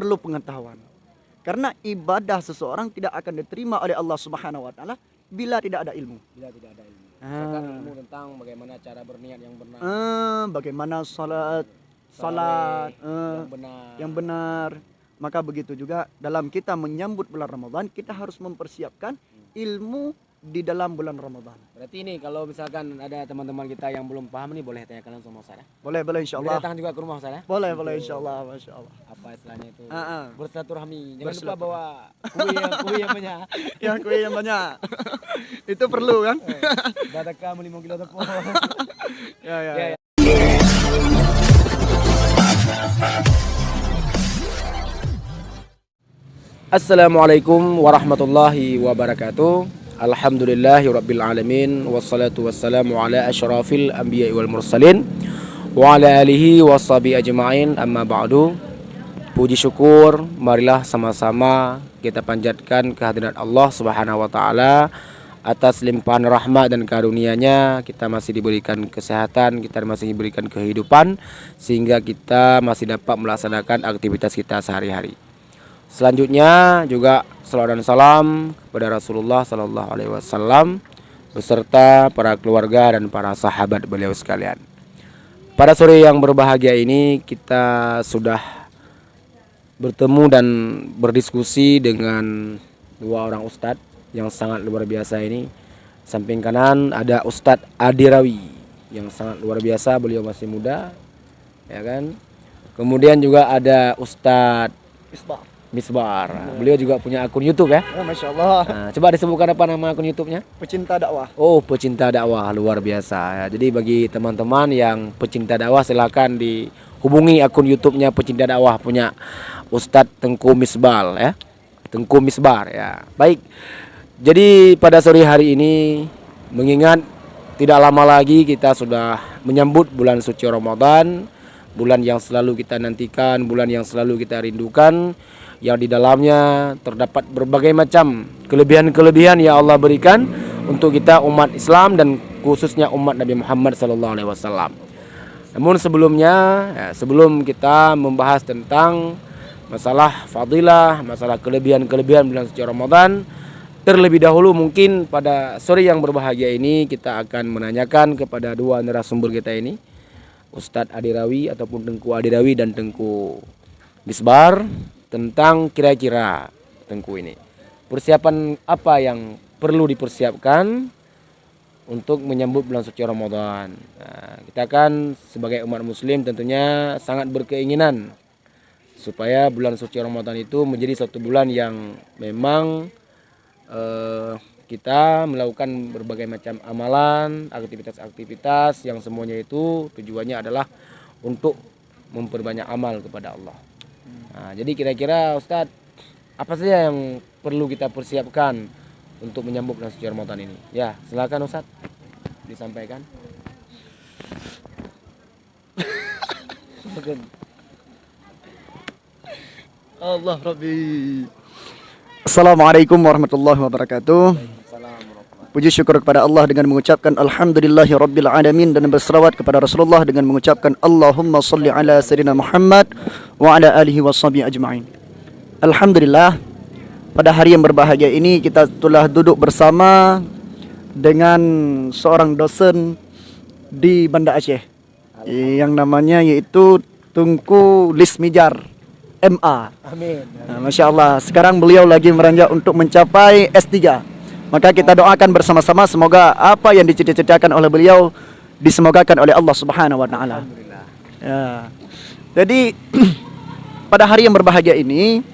perlu pengetahuan. Karena ibadah seseorang tidak akan diterima oleh Allah Subhanahu wa taala bila tidak ada ilmu. Bila tidak ada ilmu. Misalkan ilmu tentang bagaimana cara berniat yang benar. Bagaimana salat yang benar. Maka begitu juga dalam kita menyambut bulan Ramadan, kita harus mempersiapkan ilmu di dalam bulan Ramadan. Berarti ini kalau misalkan ada teman-teman kita yang belum paham nih, boleh tanyakan langsung sama Ustaz ya? Boleh insyaallah. Datang juga ke rumah Ustaz ya? Boleh insyaallah, masyaallah. Apa istilahnya itu? Bersilaturahmi. Jangan lupa Bersilaturahmi. bawa kue yang banyak. Kue yang banyak. Itu perlu kan? Badaka 5 kilo tepung. Ya. Assalamualaikum warahmatullahi wabarakatuh. Alhamdulillahirabbil alamin wassalatu wassalamu ala asyrafil anbiya'i wal mursalin wa ala alihi washabihi ajma'in, amma ba'du. Puji syukur marilah sama-sama kita panjatkan kehadirat Allah Subhanahu wa taala atas limpahan rahmat dan karunia-Nya. Kita masih diberikan kesehatan, kita masih diberikan kehidupan sehingga kita masih dapat melaksanakan aktivitas kita sehari-hari. Selanjutnya juga salawat dan salam kepada Rasulullah sallallahu alaihi wasallam beserta para keluarga dan para sahabat beliau sekalian. Pada sore yang berbahagia ini kita sudah bertemu dan berdiskusi dengan dua orang ustadz yang sangat luar biasa ini. Samping kanan ada Ustadz Adirawi yang sangat luar biasa, beliau masih muda, ya kan. Kemudian juga ada Ustadz Misbar. Beliau juga punya akun YouTube ya. Masya Allah. Nah, coba disebutkan apa nama akun YouTube-nya? Pecinta dakwah. Oh, pecinta dakwah, luar biasa ya. Jadi bagi teman-teman yang pecinta dakwah silakan dihubungi akun YouTube-nya pecinta dakwah punya Ustadz Tengku Misbal ya. Tengku Misbar ya. Baik. Jadi pada sore hari ini mengingat tidak lama lagi kita sudah menyambut bulan suci Ramadan, bulan yang selalu kita nantikan, bulan yang selalu kita rindukan, yang di dalamnya terdapat berbagai macam kelebihan-kelebihan yang Allah berikan untuk kita umat Islam dan khususnya umat Nabi Muhammad SAW. Namun sebelumnya, sebelum kita membahas tentang masalah fadilah, masalah kelebihan-kelebihan bulan suci Ramadan, terlebih dahulu mungkin pada sore yang berbahagia ini kita akan menanyakan kepada dua narasumber kita ini, Ustadz Adirawi ataupun Tengku Adirawi dan Tengku Misbar, tentang kira-kira Tengku ini persiapan apa yang perlu dipersiapkan untuk menyambut bulan suci Ramadan. Nah, kita kan sebagai umat muslim tentunya sangat berkeinginan supaya bulan suci Ramadan itu menjadi satu bulan yang memang kita melakukan berbagai macam amalan, aktivitas-aktivitas yang semuanya itu tujuannya adalah untuk memperbanyak amal kepada Allah. Nah, jadi kira-kira Ustadz, apa saja yang perlu kita persiapkan untuk menyambut bulan suci Ramadan ini? Ya, silakan Ustadz disampaikan. Allah Rabbi. Assalamualaikum warahmatullahi wabarakatuh. Puji syukur kepada Allah dengan mengucapkan Alhamdulillahi Rabbil Alamin, dan berselawat kepada Rasulullah dengan mengucapkan Allahumma salli ala Sayyidina Muhammad wa ala alihi wa sahbihi ajma'in. Alhamdulillah, pada hari yang berbahagia ini kita telah duduk bersama dengan seorang dosen di Banda Aceh yang namanya yaitu Tengku Lismijar MA. Amin. Nah, Masya Allah, sekarang beliau lagi meranjak untuk mencapai S3. Maka kita doakan bersama-sama semoga apa yang dicita-citakan oleh beliau disemogakan oleh Allah Subhanahu wa taala. Ya. Jadi pada hari yang berbahagia ini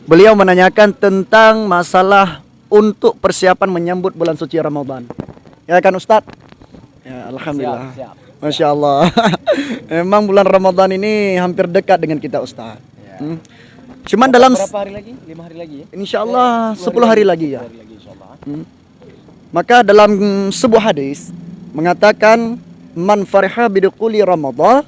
beliau menanyakan tentang masalah untuk persiapan menyambut bulan suci Ramadan. Ya kan Ustadz? Ya, alhamdulillah. Siap. Masya Allah. Memang bulan Ramadan ini hampir dekat dengan kita Ustadz. Ya. Cuman dalam berapa hari lagi? 5 hari lagi ya? insya Allah 10 hari lagi ya. 10 hari lagi insyaallah. Maka dalam sebuah hadis mengatakan man fariha bidukhuli Ramadan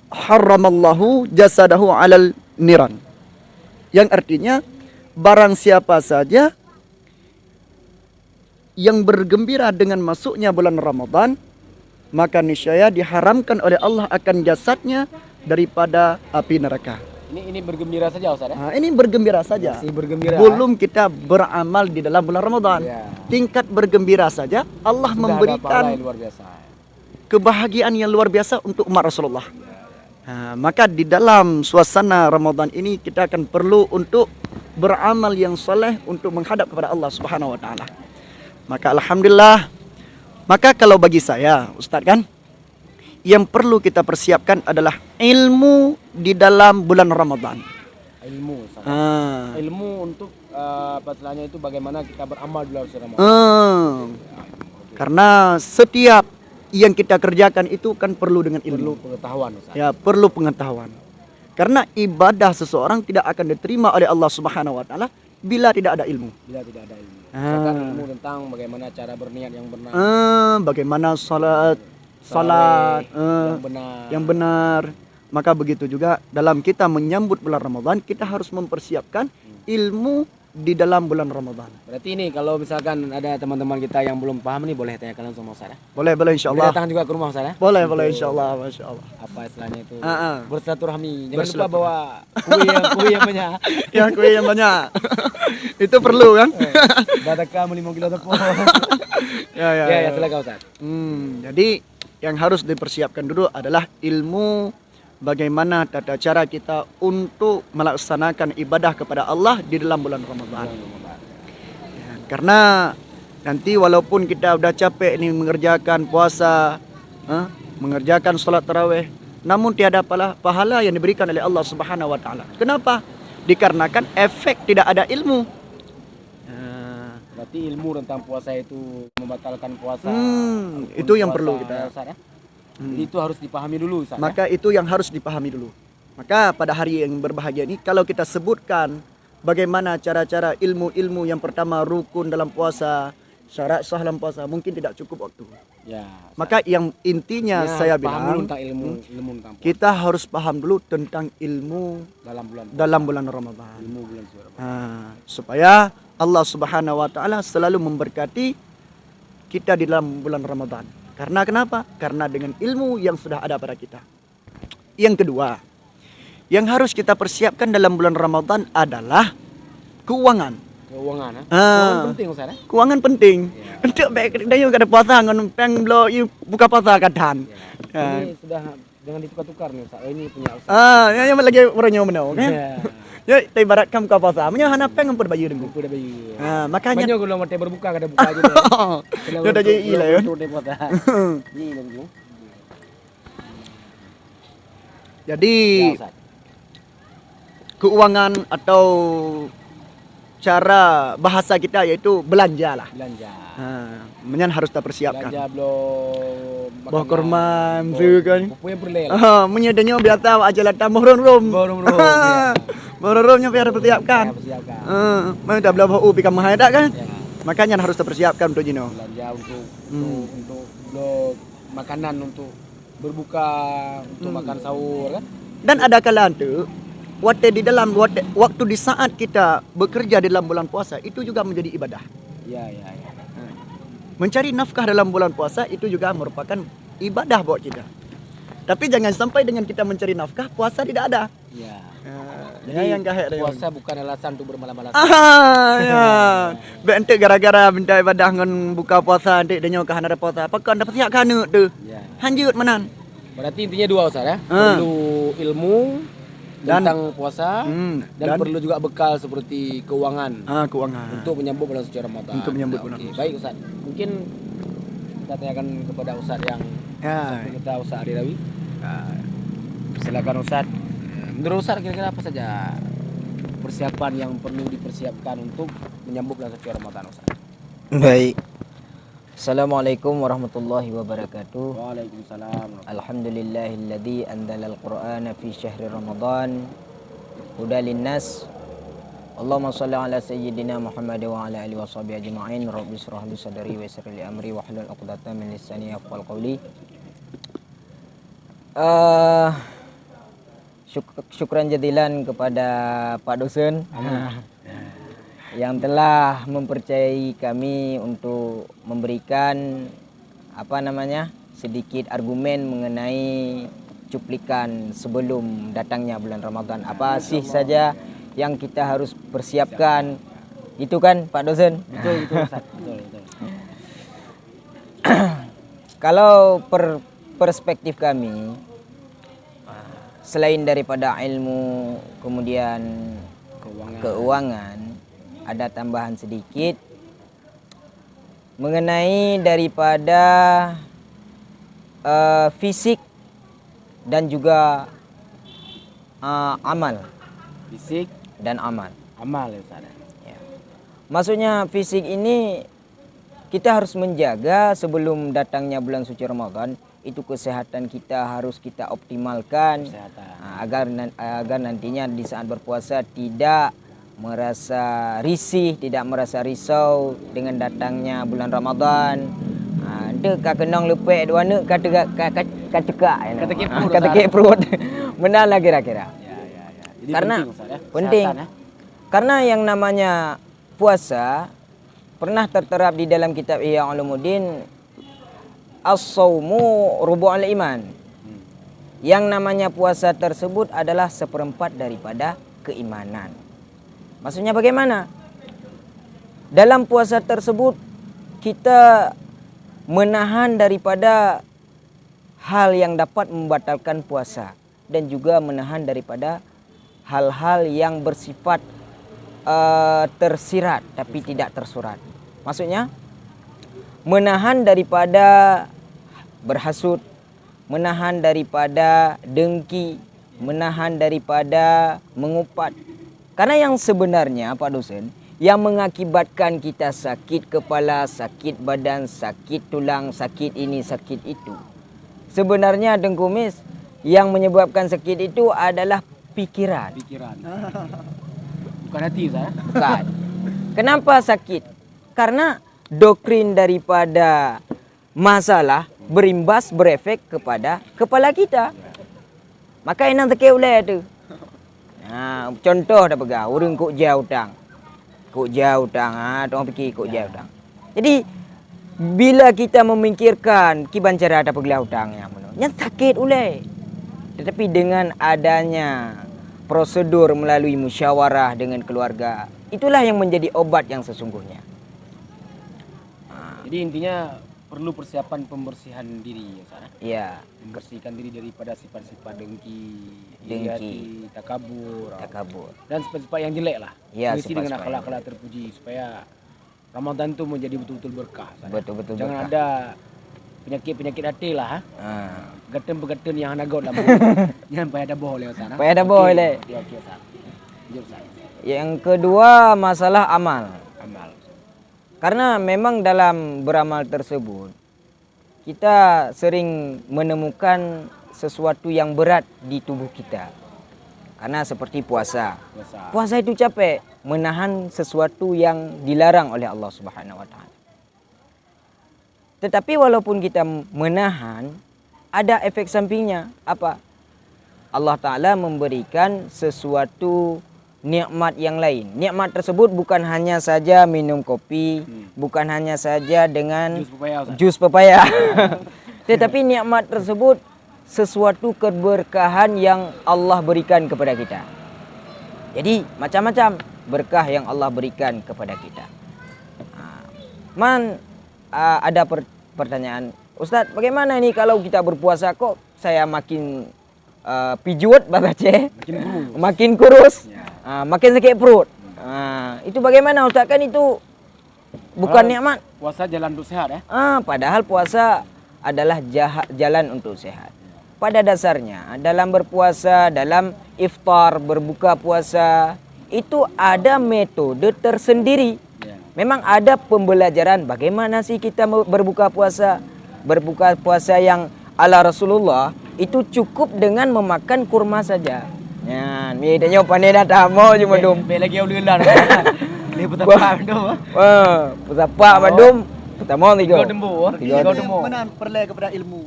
harramallahu jasadahu alal niran. Yang artinya barang siapa saja yang bergembira dengan masuknya bulan Ramadan, maka niscaya diharamkan oleh Allah akan jasadnya daripada api neraka. Ini bergembira saja Ustaz ya. Nah, ini bergembira saja. Masih bergembira. Belum kita beramal di dalam bulan Ramadan. Ya. Tingkat bergembira saja Allah Sudah memberikan ada pahala yang luar biasa. kebahagiaan yang luar biasa untuk umat Rasulullah. Maka di dalam suasana Ramadan ini kita akan perlu untuk beramal yang soleh untuk menghadap kepada Allah Subhanahu wa taala. Maka alhamdulillah, maka kalau bagi saya Ustaz kan, yang perlu kita persiapkan adalah ilmu di dalam bulan Ramadan. Ilmu Ustaz. Ah. Ilmu untuk apa istilahnya itu bagaimana kita beramal di bulan Ramadan. Karena setiap yang kita kerjakan itu kan perlu dengan Perlu ilmu. pengetahuan Ustaz. Ya, perlu pengetahuan. Karena ibadah seseorang tidak akan diterima oleh Allah Subhanahu wa taala bila tidak ada ilmu. Bila tidak ada ilmu. Misalkan ilmu tentang bagaimana cara berniat yang benar. Bagaimana salat yang benar. yang benar. Maka begitu juga dalam kita menyambut bulan Ramadan, kita harus mempersiapkan ilmu di dalam bulan Ramadan. Berarti ini kalau misalkan ada teman-teman kita yang belum paham nih boleh tanyakan langsung sama Ustaz ya. Boleh insyaallah. Datang juga ke rumah Ustaz ya. Boleh insyaallah, masyaallah. Apa istilahnya itu? Ah. Bersilaturahmi. Jangan lupa bawa kue yang banyak. Ya, kue yang banyak. Itu perlu kan? Badaka 5 kilo tepung. Ya. Silakan Ustaz. Jadi yang harus dipersiapkan dulu adalah ilmu bagaimana tata cara kita untuk melaksanakan ibadah kepada Allah di dalam bulan Ramadan. Ya, karena nanti walaupun kita udah capek nih mengerjakan puasa, mengerjakan sholat tarawih, namun tiada pahala yang diberikan oleh Allah Subhanahu wa taala. Kenapa? Dikarenakan efek tidak ada ilmu. Berarti ilmu tentang puasa itu membatalkan puasa. Itu yang perlu kita. Ustaz, ya? Jadi itu harus dipahami dulu Ustaz, Maka itu yang harus dipahami dulu. Maka pada hari yang berbahagia ini kalau kita sebutkan bagaimana cara-cara ilmu-ilmu yang pertama rukun dalam puasa, syarat sah dalam puasa, mungkin tidak cukup waktu. Ya. Maka yang intinya saya paham dulu bilang tentang ilmu tentang puasa. kita harus paham dulu tentang ilmu dalam bulan Ramadan. Ilmu bulan suci. Supaya Allah Subhanahu wa taala selalu memberkati kita di dalam bulan Ramadan. Karena kenapa? Karena dengan ilmu yang sudah ada pada kita. Yang kedua, yang harus kita persiapkan dalam bulan Ramadan adalah keuangan. Keuangan penting Ustaz ya? Keuangan penting. Untuk baik dayu kada puasa ngan peng blo buka puasa kadan. Ini sudah jangan ditukar-tukar nih Ustaz. Ini punya Ustaz. Yang lagi orangnya menau kan. Ya, ibarat kamu buka puasa, punya hana peng empur bayu dengku. Udah bayu. Makanya banyak kalau mau berbuka kada buka aja deh. Ya udah jadi ilah ya. Ini dengku. Jadi keuangan atau cara bahasa kita yaitu belanja lah. Belanja. Menyan harus kita persiapkan. Belanja belum. Bah korma tu kan. Punya perlel. Menyedanya biasa aja lah tambah rom. Borong-romnya biar persiapkan. Mana dah belah bau pika mahadak kan. Makanya harus terpersiapkan untuk jino. Belanja untuk makanan untuk berbuka, untuk makan sahur kan. Dan ada kalanya tu waktu di saat kita bekerja di dalam bulan puasa itu juga menjadi ibadah. Ya. Mencari nafkah dalam bulan puasa itu juga merupakan ibadah buat kita. Tapi jangan sampai dengan kita mencari nafkah puasa tidak ada. Ya. Jadi yang puasa bukan alasan untuk bermalam-malaman. Ya. Bentuk gara-gara minta ibadah ngan buka puasa nanti denyo ke ada puasa. Apa kan dapat siap kana tu? Ya. Hanjut menan. Berarti intinya dua Ustaz ya. Perlu ilmu tentang puasa dan perlu juga bekal seperti keuangan. Keuangan. Untuk menyambut bulan suci Ramadan. Untuk menyambut bulan suci. Baik Ustaz. Mungkin kita tanyakan kepada Ustaz yang kita Ustaz Adi Rawi. Silakan Ustaz. Menurut Ustaz kira-kira apa saja persiapan yang perlu dipersiapkan untuk menyambut bulan suci Ramadan Ustaz? Baik. Assalamualaikum warahmatullahi wabarakatuh. Waalaikumsalam. Alhamdulillahilladzi anzalal Qur'ana fi syahri Ramadan hudal linnas. Allahumma shalli ala sayyidina Muhammad wa ala alihi washabihi ajma'in. Rabbi shrah li sadri wa yassir li amri wahlul 'uqdatam min lisani yafqahu qawli. Syukran jadilan kepada Pak Dosen yang telah mempercayai kami untuk memberikan sedikit argumen mengenai cuplikan sebelum datangnya bulan Ramadan. Apa sih saja yang kita harus persiapkan? Itu kan Pak dosen? Betul Ustaz. Betul. Kalau perspektif kami, selain daripada ilmu kemudian keuangan, ada tambahan sedikit mengenai daripada fisik dan juga amal. Fisik Dan amal. amal ya Ustaz. Ya. Maksudnya fisik ini kita harus menjaga sebelum datangnya bulan suci Ramadan, itu kesehatan kita harus kita optimalkan agar nantinya di saat berpuasa tidak merasa risih, tidak merasa risau dengan datangnya bulan Ramadan. Ada kenong lepek dua nak kata cekak kata kek perut. Benarlah kira-kira. Jadi Karena penting, Ustaz, ya. penting. Kesehatan, ya. Karena yang namanya puasa pernah terterap di dalam kitab Ihya Ulumuddin, as-saumu rubu'ul iman. Yang namanya puasa tersebut adalah seperempat daripada keimanan. Maksudnya bagaimana? Dalam puasa tersebut kita menahan daripada hal yang dapat membatalkan puasa dan juga menahan daripada hal-hal yang bersifat tersirat tapi tidak tersurat. Maksudnya menahan daripada berhasut, menahan daripada dengki, menahan daripada mengupat. Karena yang sebenarnya Pak dosen, yang mengakibatkan kita sakit kepala, sakit badan, sakit tulang, sakit ini, sakit itu, sebenarnya Dengkumis, yang menyebabkan sakit itu adalah pikiran. Bukan hati, Ustaz. Bukan. Kenapa sakit? Karena doktrin daripada masalah berimbas, berefek kepada kepala kita. Maka enang tekek ulai tu. Contoh dah pegang, orang kok jauh hutang. Kok jauh hutang, orang fikir kok jauh hutang. Jadi bila kita memikirkan kiban cara ada pegelah hutang yang sakit ulai. Tetapi dengan adanya prosedur melalui musyawarah dengan keluarga, itulah yang menjadi obat yang sesungguhnya. Jadi intinya perlu persiapan pembersihan diri ya Ustaz. Ya, Membersihkan diri daripada sifat-sifat dengki, Dengki. takabur, dan dan sifat-sifat yang jelek lah. Ya, Mengisi dengan sifat-sifat akhlak-akhlak terpuji supaya Ramadan itu menjadi betul-betul berkah. Ustaz. Betul-betul Jangan berkah. ada penyakit-penyakit hati lah. Geten-pegeten yang hana god lah. Jangan payah dah boleh Ustaz. Payah dah boleh. Ya okey Ustaz. Jujur Ustaz. Yang kedua masalah amal. Amal. Karena memang dalam beramal tersebut kita sering menemukan sesuatu yang berat di tubuh kita. Karena seperti puasa. Puasa itu capek, menahan sesuatu yang dilarang oleh Allah Subhanahu wa taala. Tetapi walaupun kita menahan, ada efek sampingnya. Apa? Allah Ta'ala memberikan sesuatu nikmat yang lain. Nikmat tersebut bukan hanya saja minum kopi, bukan hanya saja dengan Jus pepaya, Ustaz. jus pepaya. Tetapi nikmat tersebut sesuatu keberkahan yang Allah berikan kepada kita. Jadi macam-macam berkah yang Allah berikan kepada kita. Ada pertanyaan, Ustaz, bagaimana ini kalau kita berpuasa kok saya makin pijuat babace, makin kurus, makin sakit perut. Itu bagaimana Ustaz? Kan itu bukan nikmat. Puasa jalan untuk sehat ya. Padahal puasa adalah jalan untuk sehat. Pada dasarnya dalam berpuasa, dalam iftar, berbuka puasa, itu ada metode tersendiri. Memang ada pembelajaran bagaimana sih kita berbuka puasa. Berbuka puasa yang ala Rasulullah itu cukup dengan memakan kurma saja. Ya, ni dia pandai dah tamu je madum. Be lagi ulang. Dia petapa madum. Petapa madum. Pertama tiga. Tiga dembu. Menahan perleh kepada ilmu.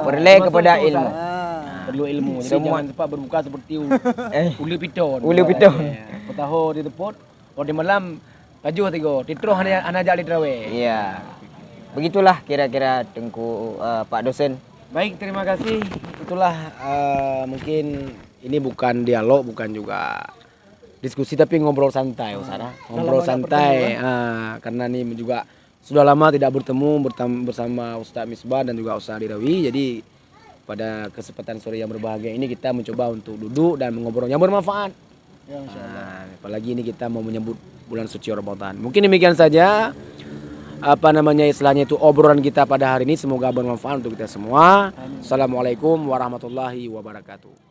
Perleh kepada ilmu. Perlu ilmu. Jadi Semua- jangan sempat berbuka seperti ulu piton. Ulu piton. Petaho di teput. Kalau di malam kajuh tiga. Titruh anak jali terawih. Iya. Begitulah kira-kira Tengku Pak dosen. Baik, terima kasih itulah mungkin ini bukan dialog, bukan juga diskusi, tapi ngobrol santai Ustaz. Ngobrol santai. Karena ini juga sudah lama tidak bertemu bersama Ustaz Misbah dan juga Ustaz Adirawi. Jadi pada kesempatan sore yang berbahagia ini kita mencoba untuk duduk dan mengobrol yang bermanfaat. Apalagi ini kita mau menyambut bulan suci Ramadan. Mungkin demikian saja istilahnya itu obrolan kita pada hari ini, semoga bermanfaat untuk kita semua. Assalamualaikum warahmatullahi wabarakatuh.